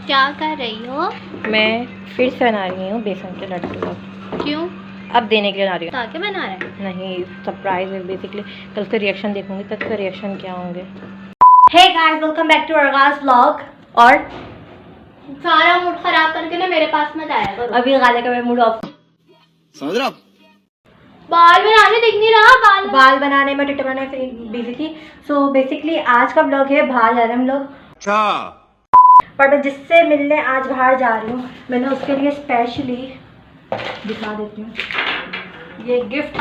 क्या कर रही हो? मैं फिर से बना रही हूँ बेसन के लड्डू। क्यों? अब देने के लिए बना रही हूँ। ताकि बना रहे हैं? नहीं, सरप्राइज है बेसिकली। कल उसका रिएक्शन देखूंगी, तब उसका रिएक्शन क्या होंगे। Hey guys, welcome back to अर्गास व्लॉग। और सारा मूड खराब करके ना मेरे पास मत आया करो। अभी गाले का मूड ऑफ। समझ रहा? बाल बनाने दिख नहीं रहा। बाल बनाने में टिट बनाने से बिजी थी। सो बेसिकली आज का व्लॉग है, बाहर जा रहे हैं हम लोग। अच्छा। पर मैं जिससे मिलने आज बाहर जा रही हूँ, मैंने उसके लिए स्पेशली दिखा देती हूँ, ये गिफ्ट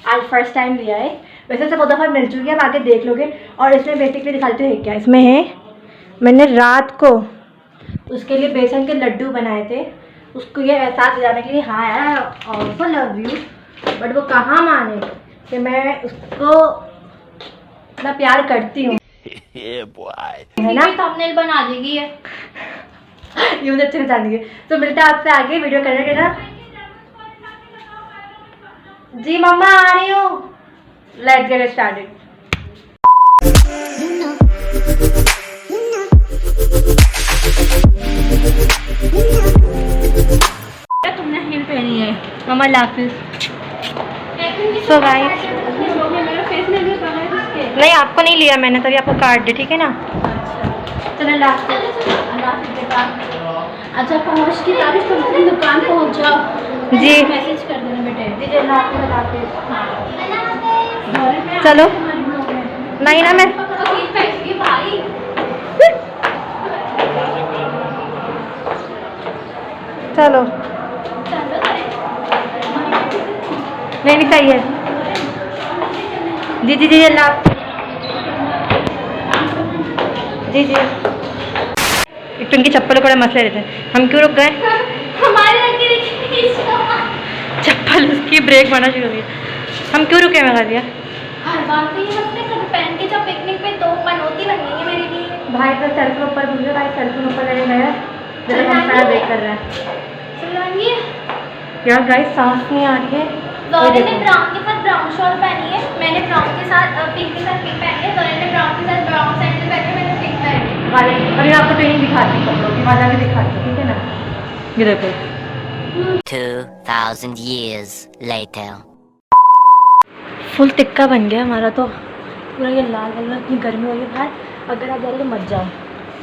आज फर्स्ट टाइम लिया है। वैसे से बहुत दफ़ा मिल चुकी है, आप आगे देख लोगे। और इसमें बेसिकली दिखा देते हैं क्या इसमें है। मैंने रात को उसके लिए बेसन के लड्डू बनाए थे, उसको ये एहसास दिलाने के लिए। हाँ यार, ऑल्सो लव यू, बट वो कहाँ माने कि मैं उसको इतना प्यार करती हूँ, है ना। थंबनेल बना देगी ये। ये मुझे अच्छे से जानेंगे। तो मिलता है आपसे आगे वीडियो करने के ना। जी मम्मा आ रही हूँ। Let's get started. तुमने हील पहनी है मम्मा, लाफिज। सो गाइस, नहीं आपको नहीं लिया मैंने, तभी आपको काट दे, ठीक है ना। चलो लाफिज। अच्छा पहुँच की तारीफ तुम अपनी दुकान पहुँच जाओ जी। मैसेज कर देना बेटे। जी लाफिज। चलो नहीं ना, मैं भाई चलो नहीं चाहिए। जी जी जी, अल्लाह। जी जी। एक तो इनकी चप्पलों को बड़े मसले रहते हैं। हम क्यों रुक गए? हमारे चप्पल उसकी ब्रेक मारना शुरू हो गई। हम क्यों रुके? मैं दिया हर बार तो ये मसले कभी पहन के जाओ पिकनिक पे, तो मनोती बन गई है मेरे लिए। भाई तो सेल्फी ऊपर भूल गया। भाई सेल्फी ऊपर लगे गया, जरा हम सारा ब्रेक कर रहा है। चलाइए यार गाइस, सांस नहीं आ रही है। गौरी ने ब्राउन के साथ ब्राउन शॉल पहनी है, मैंने ब्राउन के साथ पिंक के साथ पिंक पहनी है, गौरी ने ब्राउन के साथ ब्राउन सैंडल पहने हैं, मैंने पिंक पहनी है। वाले अभी मैं आपको ट्रेनिंग दिखाती हूँ कपड़ों की, वाला भी दिखाती हूँ, ठीक है ना। ये देखो 2000 years later. फुल टिक्का बन गया हमारा तो पूरा। ये लाल वाला, इतनी गर्मी हो रही है बाहर। अगर आप जा रहे हो तो मत जाओ,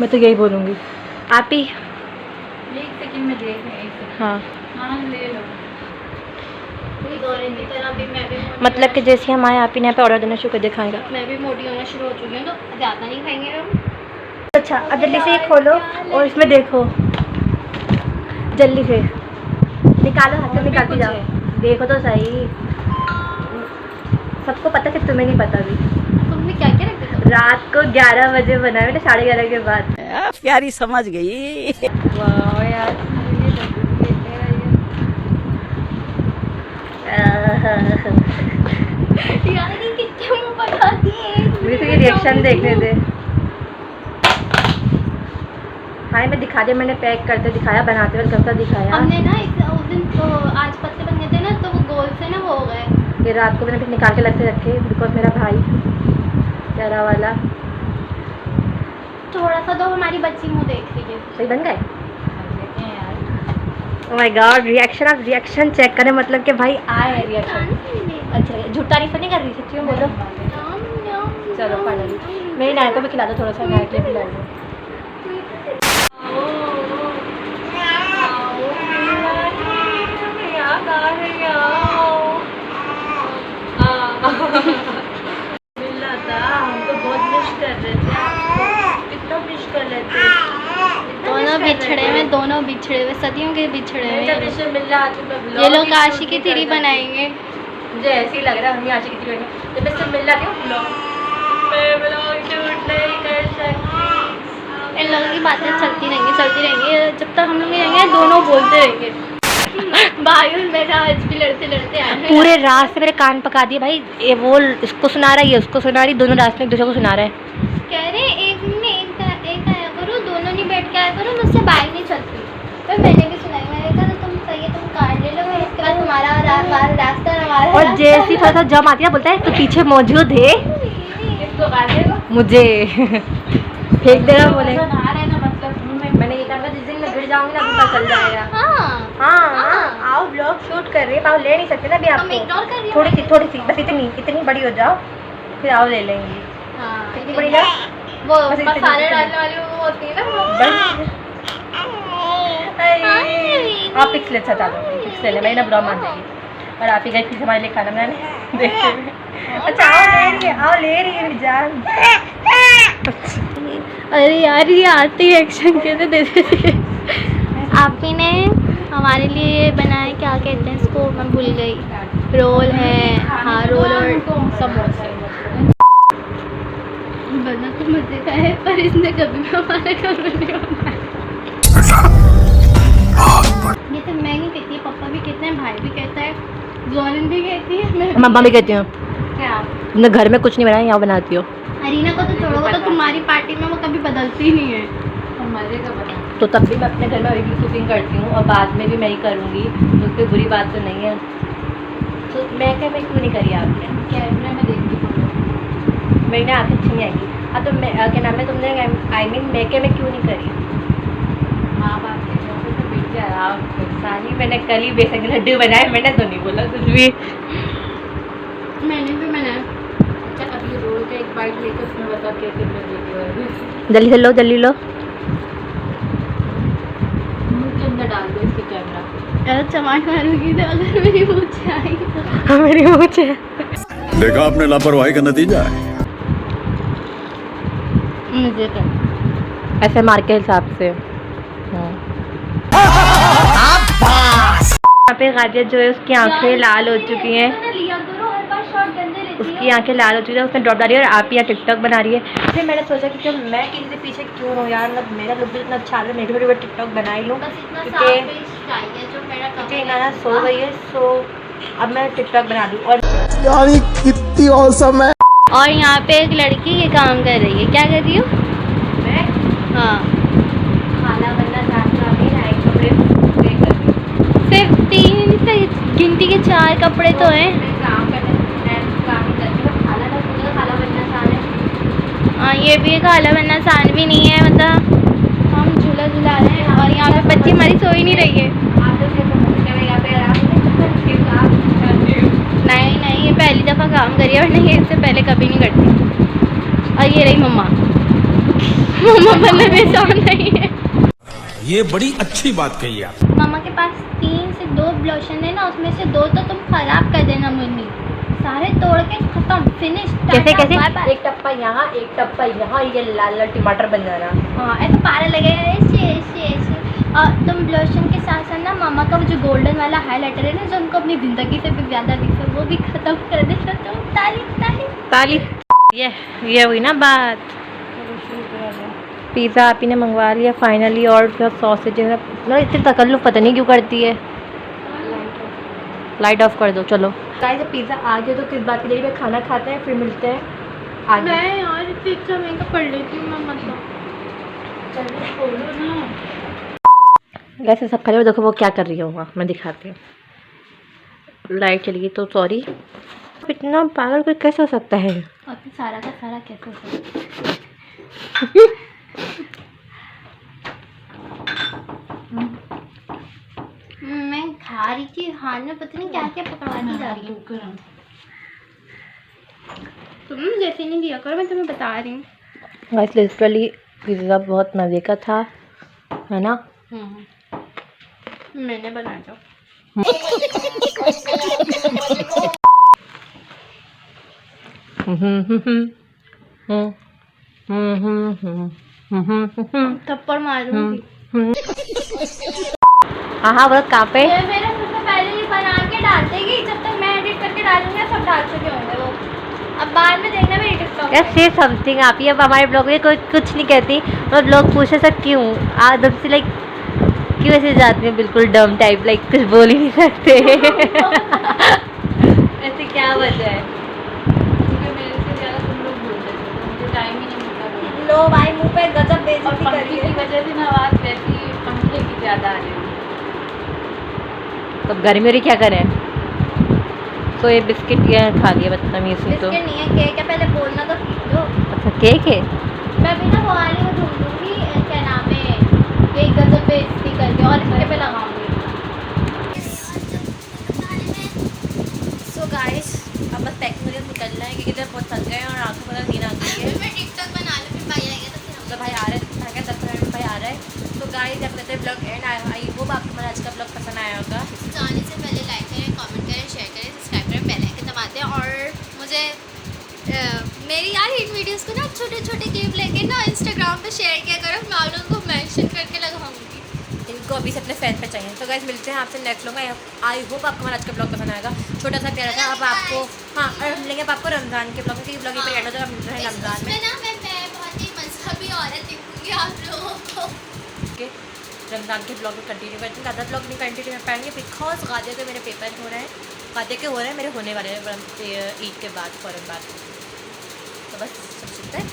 मैं तो यही बोलूँगी। आप ही एक सेकंड में देख रहे हैं। हाँ, ले लो। गौरी की तरह भी मैं भी मतलब कि जैसे हम आए आप ही ने पे ऑर्डर देना शुरू कर दिखाएगा। मैं भी मोटी होना शुरू हो चुकी हूँ, तो ज़्यादा नहीं खाएंगे हम। अच्छा, अब जल्दी से ये खोलो और इसमें देखो, जल्दी से निकालो, हाथ से निकालती जाओ। देखो तो सही, सबको पता है, तुम्हें नहीं पता। भी तुमने क्या क्या रख दिया? रात को 11 बजे बनाया मैंने, 11:30 के बाद। प्यारी समझ गई। वाह यार, यार ये कितने मुंह बनाती है। मुझे तो ये रिएक्शन देखने दे। हाँ, मैं दिखा दिया, मैंने पैक करते दिखाया, बनाते हुए कैसा दिखाया। हमने ना उस दिन तो आज पत्ते बन गए थे ना, तो वो गोल से ना वो हो गए। ये रात को मैंने फिर निकाल के अलग से रखे, बिकॉज मेरा भाई प्यारा वाला। थोड़ा सा तो हमारी बच्ची मुंह देख लीजिए। सही बन गए। Oh my God, reaction. आप रिएक्शन चेक करें, मतलब कि भाई आए है रिएक्शन। अच्छा, झूठा नहीं नहीं कर रही, सच्ची में बोलो। चलो फाइनली मेरी नानी को भी खिला दो थोड़ा सा, नानी के लिए खिला दो। मिलना था, हम तो बहुत मिस कर रहे थे आपको, कितना मिस कर लेते। दोनों बिछड़े हुए सदियों के बिछड़े हुए। मिल रहा है, ये लोग आशी की थ्री बनाएंगे। मुझे ऐसे ही लग रहा है, हम आशी की थ्री बनाएंगे। जब इससे मिल रहा क्यों मैं ब्लॉग शूट नहीं कर सकती। इन लोगों की बातें चलती रहेंगी जब तक हम लोग नहीं रहेंगे, दोनों बोलते रहेंगे। भाई मेरा आज भी लड़ते लड़ते आए हैं। पूरे रात से मेरे कान पका दिए भाई। ये वो इसको सुना रहा है, ये उसको सुना रही, दोनों रात में एक दूसरे को सुना रहे हैं। कह रहे एक आया करो, दोनों नहीं बैठ के आया करो, मुझसे बाइक नहीं चलती। फिर मैंने भी सुनाई, मैंने कहा तुम सही है, तुम कार ले लो, उसके बाद तुम्हारा रास्ता हमारा। और जैसी थोड़ा सा जम आती है बोलता है तो पीछे मौजूद है, मुझे फेंक देगा बोले। मैंने ये कहा जिस दिन मैं गिर जाऊंगी ना पता चल जाएगा। हाँ हाँ आओ ब्लॉग शूट कर रही है, आओ ले नहीं सकते ना अभी तुम इग्नोर कर रही आपको। हो। थोड़ी सी बस इतनी बड़ी हो जाओ फिर आओ ले लेंगी। हाँ इतनी बड़ी ना वो बस इतनी- मसाले डालने वाली वो होती है ना वो। आप पिक्स ले अच्छा डालो, पिक्स ले ले, मेरी ना बुरा मान जाएगी। और आप ही गए फिर हमारे लिए खाना बनाने देखते हुए। अच्छा आओ ले रही है मेरी जान। अरे यार ये आती एक्शन कैसे दे देती। आप ही ने हमारे लिए बनाया, क्या कहते हैं इसको, मैं भूल गई। रोल है, हाँ रोल और समोसे। बना तो मजे का है पर इसने कभी भी हमारे घर में नहीं बनाया। ये तो मैं ही कहती है, पापा भी कहते हैं, भाई भी कहता है, जोलन भी कहती है, मैं मम्मा भी कहती हूँ क्या। तुमने घर में कुछ नहीं बनाया, यहाँ बनाती हो। अरीना को तो छोड़ो, वो तो तुम्हारी पार्टी में वो कभी बदलती ही नहीं है। हमारे का बना तो तब भी मैं अपने घर में वीडियो शूटिंग करती हूँ और बाद में भी मैं ही करूँगी, तो कोई बुरी बात तो नहीं है। तो मैं क्यों नहीं करी आपने? कैमरे में देखती हूँ। मेरी ना आँखें अच्छी नहीं आएगी। हाँ तो मैं क्या नाम है तुमने आई मीन मैं क्यों नहीं करी? हाँ बात है, तो बैठ जाए आप। साली मैंने कल ही बेसन के लड्डू बनाए, मैंने तो नहीं बोला कुछ भी। मैंने भी बनाया। अच्छा अभी रोल का एक बाइट लेकर उसमें बता कैसे वीडियो जल्दी से लो जल्दी लो। मुंह के अंदर डाल दो इसके कैमरा। यार चमाट मारूंगी तो अगर मेरी मूंछ आई तो। मेरी मूंछ है। देखा आपने लापरवाही का नतीजा है। मुझे तो ऐसे मार के हिसाब से। यहाँ पे गाजिया जो है उसकी आंखें लाल हो चुकी हैं। उसकी आंखें लाल हो चुकी है, उसने ड्रॉप डाली है और आप यहाँ टिकटॉक बना रही है। फिर मैंने सोचा कि क्यों मैं किसी से पीछे क्यों हूँ यार, मतलब मेरा लुक भी इतना अच्छा है, मैं भी टिकटॉक बना ही लूँ। क्योंकि गाना सो गई है, सो अब मैं टिकटॉक बना लूँ। और यार कितनी औसम है। और यहाँ पे एक लड़की ये काम कर रही है, क्या कर रही हो? मैं हाँ खाना बनना साथ में नाइट कपड़े कर रही हूँ। सिर्फ 3 से गिनती के 4 कपड़े तो हैं। हाँ ये भी एक खाला बनना आसान भी नहीं है, मतलब हम झूला झूला रहे हैं और यहाँ पे बच्ची हमारी सो ही नहीं रही है। नहीं ये पहली दफ़ा काम करी है, वरना ये इससे पहले कभी नहीं करती। और ये रही मम्मा। मम्मा बनने में आसान नहीं है। ये बड़ी अच्छी बात कही आप। मामा के पास 3 से 2 ब्लोशन है ना, उसमें से 2 तो तुम खराब कर देना मुन्नी, सारे तोड़ के खत्म फिनिश। कैसे एक टप्पा यहाँ एक टप्पा यहाँ, ये लाल लाल टमाटर बन जाना। हाँ ऐसा पारा लगेगा ऐसे। और तुम ब्लोशन के साथ साथ ना मामा का वो जो गोल्डन वाला हाइलाइटर है ना, जो उनको अपनी ज़िंदगी से भी ज़्यादा दिखे, वो भी खत्म कर देना तुम। ताली। ये हुई ना बात। पिज़्ज़ा आप ही ने मंगवा लिया फाइनली, और जो सॉसेजेस ना इतनी तकल्लुफ़ पता नहीं क्यों करती है। लाइट ऑफ कर दो चलो। गाइस पिज़्ज़ा आ गया तो किस बात की देरी में खाना खाते हैं, फिर मिलते हैं आगे। मैं यार पिज़्ज़ा महंगा पड़ लेती हूँ मैं, मतलब वैसे सब खड़े हो, देखो वो क्या कर रही होगा, मैं दिखाती हूँ। लाइट चली गई तो सॉरी। इतना पागल कोई कैसे हो सकता है? और फिर सारा का सारा कैसे हो मैं खा रही थी, हाथ में पता नहीं क्या क्या पकड़वाती जा रही हूँ। तुमने जैसे नहीं दिया करो, मैं तुम्हें बता रही हूँ। गाइस लिटरली पिज़्ज़ा बहुत मज़े का था, है ना? मैंने बनाया था। थप्पड़ मारूंगी। हाँ बोलो कहाँ पे? ये मेरे मुझसे पहले ही बना के डाल देगी, जब तक मैं एडिट करके डालूंगी सब डाल चुके होंगे वो। अब बाद में देखना मेरी टिकटॉक। यार से समथिंग आप ही अब हमारे ब्लॉग में कोई कुछ नहीं कहती, और ब्लॉग पूछे सर क्यों आदम से लाइक क्यों ऐसे जाते हैं बिल्कुल डम टाइप, लाइक कुछ बोल ही नहीं सकते। ऐसे क्या वजह है? मेरे से ज़्यादा तुम लोग बोलते थे, मुझे टाइम ही नहीं मिलता। लो भाई मुंह पे गजब बेइज्जती कर रही की है। वजह से ना आवाज़ वैसी पंखे की ज़्यादा आ रही है। तो गर्मी हो रही क्या करें? तो ये बिस्किट ये खा लिया बदतमीज़ से। तो बिस्किट नहीं है, केक है, पहले बोलना तो सीख लो। अच्छा केक है? मैं भी ना वो वाली वो ढूंढूंगी, क्या नाम है, गाइस अब करते हैं ब्लॉग एंड। आई होप आपको हमारा आज का ब्लॉग पसंद आया होगा। जाने से पहले लाइक करें, कमेंट करें, शेयर करें, सब्सक्राइब करें, बेल आइकन दबाते हैं। और मुझे मेरी यार इन वीडियोस को ना छोटे छोटे क्लिप लेके ना इंस्टाग्राम पे शेयर किया करो, मैं आप लोगों को मेंशन करके लगाऊंगी। इनको अभी से अपने फैन पे चाहिए। तो गाइस मिलते हैं आपसे नेक्स्ट ब्लॉग में। आई होप आपको हमारा आज का ब्लॉग पसंद आएगा। छोटा सा प्यारा था। अब आपको हाँ और हम मिलेंगे अब आपको रमज़ान के ब्लॉग में, क्योंकि ब्लॉग पे एंड हो जाएगा। मिलते हैं रमज़ान में ना मैं बहुत ही मजहबी औरत दिखूंगी आप लोगों को। रमज़ान के ब्लॉग में कंटिन्यू करते हैं। ज़्यादा ब्लॉग नहीं कंटिन्यू कर पाएंगे बिकॉज गादिया के मेरे पेपर हो रहे हैं। गादिया के हो रहे हैं, मेरे होने वाले हैं ईद के बाद, फ़ौरन बाद। तो बस सब सुनते हैं।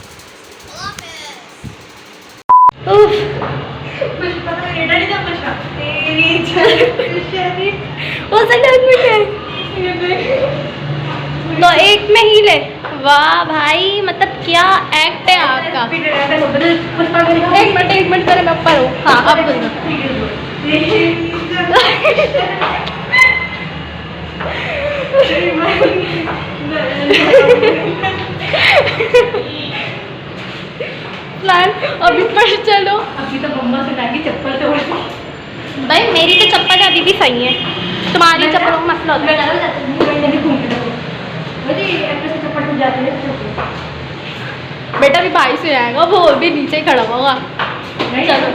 हो सकता है तो एक में ही ले। वाह भाई, मतलब क्या एक्ट है आपका। एक मिनट तेरे मैं ऊपर हूँ। हाँ अब बोलना। प्लान अभी पर चलो। अभी तो मम्मा से लाएंगे चप्पल से भाई मेरी तो चप्पल अभी भी सही है, तुम्हारी चप्पलों का मसला होता है। चप्पल टूट जाती है। बेटा भी भाई से आएगा, वो भी नीचे खड़ा होगा। चलो